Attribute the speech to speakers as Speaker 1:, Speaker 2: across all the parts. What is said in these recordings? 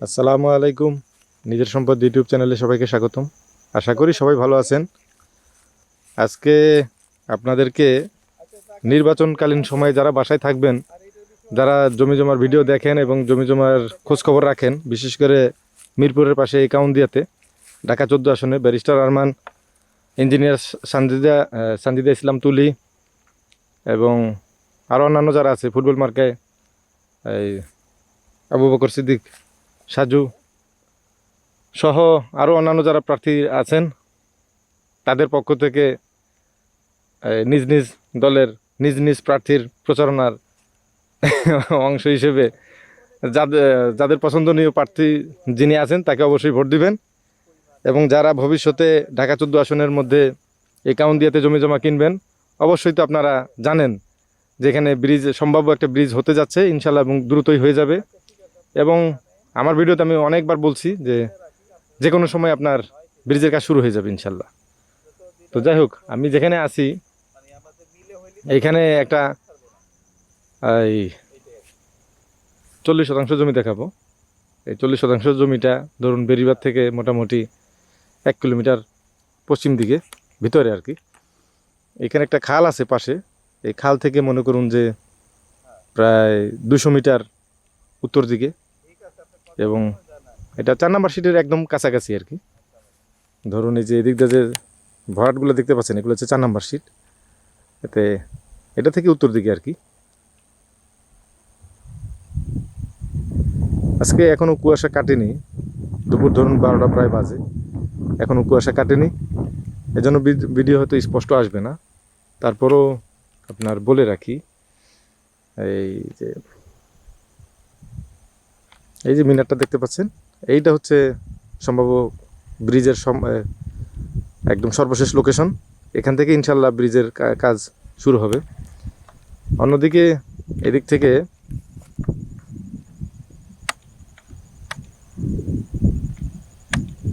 Speaker 1: আসসালামু আলাইকুম। নিজের সম্পদ ইউটিউব চ্যানেলে সবাইকে স্বাগতম। আশা করি সবাই ভালো আছেন। আজকে আপনাদেরকে নির্বাচনকালীন সময়ে যারা বাসায় থাকবেন, যারা জমি জমার ভিডিও দেখেন এবং জমি জমার খোঁজখবর রাখেন, বিশেষ করে মিরপুরের পাশে একাউন্দিয়াতে ঢাকা 14 আসনে ব্যারিস্টার আরমান, ইঞ্জিনিয়ার সানজিদা ইসলাম তুলি এবং আরও অন্যান্য যারা আছে, ফুটবল মার্কায় এই আবু বকর সিদ্দিক সাজু সহ আরও অন্যান্য যারা প্রার্থী আছেন, তাদের পক্ষ থেকে নিজ নিজ দলের নিজ নিজ প্রার্থীর প্রচারণার অংশ হিসেবে যাদের যাদের পছন্দনীয় প্রার্থী যিনি আছেন তাকে অবশ্যই ভোট দিবেন। এবং যারা ভবিষ্যতে ঢাকা 14 আসনের মধ্যে একাউন্দিয়াতে জমি জমা কিনবেন, অবশ্যই তো আপনারা জানেন যেখানে ব্রিজ, সম্ভাব্য একটা ব্রিজ হতে যাচ্ছে ইনশাল্লাহ, এবং দ্রুতই হয়ে যাবে। এবং আমার ভিডিওতে আমি অনেকবার বলছি যে যে কোনো সময় আপনার ব্রিজের কাজ শুরু হয়ে যাবে ইনশাল্লাহ। তো যাই হোক, আমি যেখানে আছি এইখানে একটা এই 40% জমি দেখাবো। এই 40% জমিটা ধরুন বেরিবাদ থেকে মোটামুটি 1 কিলোমিটার পশ্চিম দিকে ভিতরে আর কি। এখানে একটা খাল আছে পাশে। এই খাল থেকে মনে করুন যে প্রায় 200 মিটার উত্তর দিকে, এবং এটা 4 নম্বর সিটের একদম কাছাকাছি আর কি। ধরুন এই যে এদিক দিয়ে যে ভরাটগুলো দেখতে পাচ্ছেন, এগুলো হচ্ছে 4 নম্বর সিট। এতে এটা থেকে উত্তর দিকে আর কি। আজকে এখনও কুয়াশা কাটেনি, দুপুর ধরুন 12টা প্রায় বাজে, এখনও কুয়াশা কাটেনি, এজন্য ভিডিও হয়তো স্পষ্ট আসবে না। তারপরও আপনার বলে রাখি, এই যে এই যে মিনারটা দেখতে পাচ্ছেন, এইটা হচ্ছে সম্ভব ব্রিজের একদম সর্বশেষ লোকেশন। এখান থেকে ইনশাল্লাহ ব্রিজের কাজ শুরু হবে। অন্যদিকে এদিক থেকে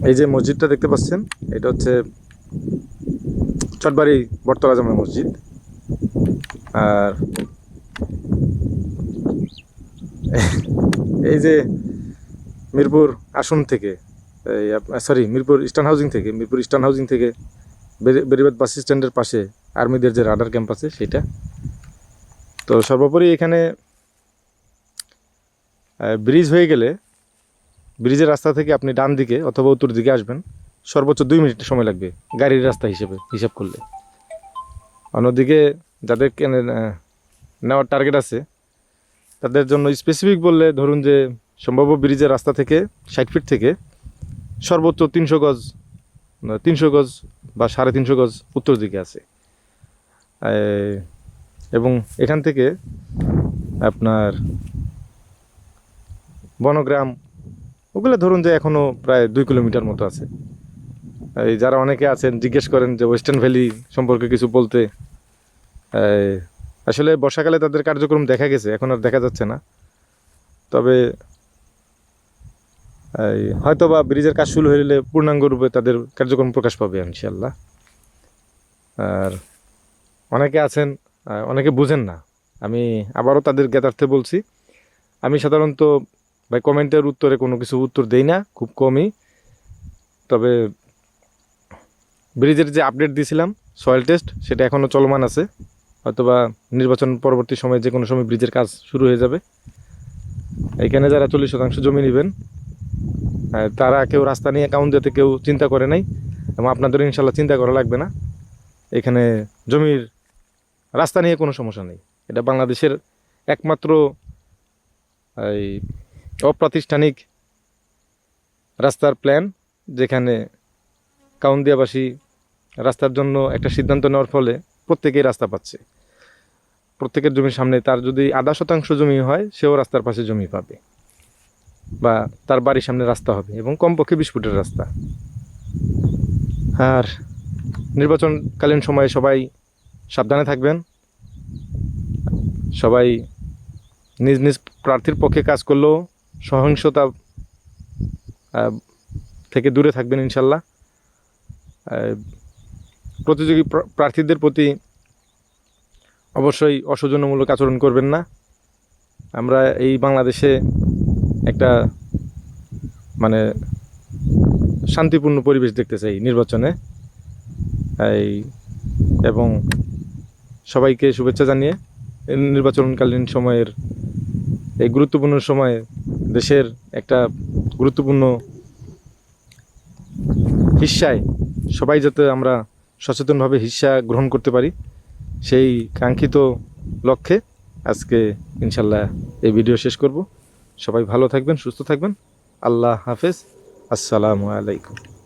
Speaker 1: এই যে মসজিদটা দেখতে পাচ্ছেন, এটা হচ্ছে চটবাড়ি বটতলা জামে মসজিদ। আর এই যে মিরপুর আসন থেকে, সরি মিরপুর ইস্টার্ন হাউজিং থেকে বেরিবাদ বাস স্ট্যান্ডের পাশে আর্মিদের যে রাডার ক্যাম্প আছে সেটা। তো সর্বোপরি এখানে ব্রিজ হয়ে গেলে ব্রিজের রাস্তা থেকে আপনি ডান দিকে অথবা উত্তর দিকে আসবেন, সর্বোচ্চ 2 মিনিট সময় লাগবে গাড়ির রাস্তা হিসাব করলে। অন্যদিকে যাদের নেওয়ার টার্গেট আছে তাদের জন্য স্পেসিফিক বললে ধরুন যে সম্ভাব্য ব্রিজের রাস্তা থেকে 60 ফিট থেকে সর্বোচ্চ 300 গজ বা 350 গজ উত্তর দিকে আছে। এবং এখান থেকে আপনার বনগ্রাম ওগুলো ধরুন যে এখনও প্রায় 2 কিলোমিটার মতো আছে। এই যারা অনেকে আছেন জিজ্ঞেস করেন যে ওয়েস্টার্ন ভ্যালি সম্পর্কে কিছু বলতে, আসলে বর্ষাকালে তাদের কার্যক্রম দেখা গেছে, এখন আর দেখা যাচ্ছে না। তবে হয়তো বা ব্রিজের কাজ শুরু হলে পূর্ণাঙ্গ রূপে তাদের কার্যক্রম প্রকাশ পাবে ইনশাল্লাহ। আর অনেকে আছেন, অনেকে বুঝেন না, আমি আবারও তাদের জ্ঞাতার্থে বলছি, আমি সাধারণত ভাই কমেন্টের উত্তরে কোনো কিছু উত্তর দেই না, খুব কমই। তবে ব্রিজের যে আপডেট দিয়েছিলাম সয়েল টেস্ট, সেটা এখনও চলমান আছে। হয়তোবা নির্বাচন পরবর্তী সময়ে যে কোনো সময় ব্রিজের কাজ শুরু হয়ে যাবে। এখানে যারা 40% জমি নেবেন তারা কেউ রাস্তা নিয়ে যেতে কেউ চিন্তা করে নাই, এবং আপনাদের ইনশাল্লাহ চিন্তা করা লাগবে না। এখানে জমির রাস্তা নিয়ে কোনো সমস্যা নেই। এটা বাংলাদেশের একমাত্র এই অপ্রাতিষ্ঠানিক রাস্তার প্ল্যান, যেখানে কাউন্দিয়াবাসী রাস্তার জন্য একটা সিদ্ধান্ত নেওয়ার ফলে প্রত্যেকেই রাস্তা পাচ্ছে। প্রত্যেকের জমির সামনে তার যদি 0.5% জমি হয়, সেও রাস্তার পাশে জমি পাবে, বা তার বাড়ির সামনে রাস্তা হবে, এবং কমপক্ষে 20 ফুটের রাস্তা। আর নির্বাচনকালীন সময়ে সবাই সাবধানে থাকবেন, সবাই নিজ নিজ প্রার্থীর পক্ষে কাজ করলেও সহিংসতা থেকে দূরে থাকবেন ইনশাল্লাহ। প্রতিযোগী প্রার্থীদের প্রতি অবশ্যই অসৌজন্যমূলক আচরণ করবেন না। আমরা এই বাংলাদেশে একটা মানে শান্তিপূর্ণ পরিবেশ দেখতে চাই নির্বাচনে। এই এবং সবাইকে শুভেচ্ছা জানিয়ে এই নির্বাচনকালীন সময়ের এই গুরুত্বপূর্ণ সময়ে দেশের একটা গুরুত্বপূর্ণ হিস্সায় সবাই যাতে আমরা সচেতনভাবে হিস্সা গ্রহণ করতে পারি, সেই কাঙ্ক্ষিত লক্ষ্যে আজকে ইনশাল্লাহ এই ভিডিও শেষ করব। সবাই ভালো থাকবেন, সুস্থ থাকবেন। আল্লাহ হাফেজ। আসসালামু আলাইকুম।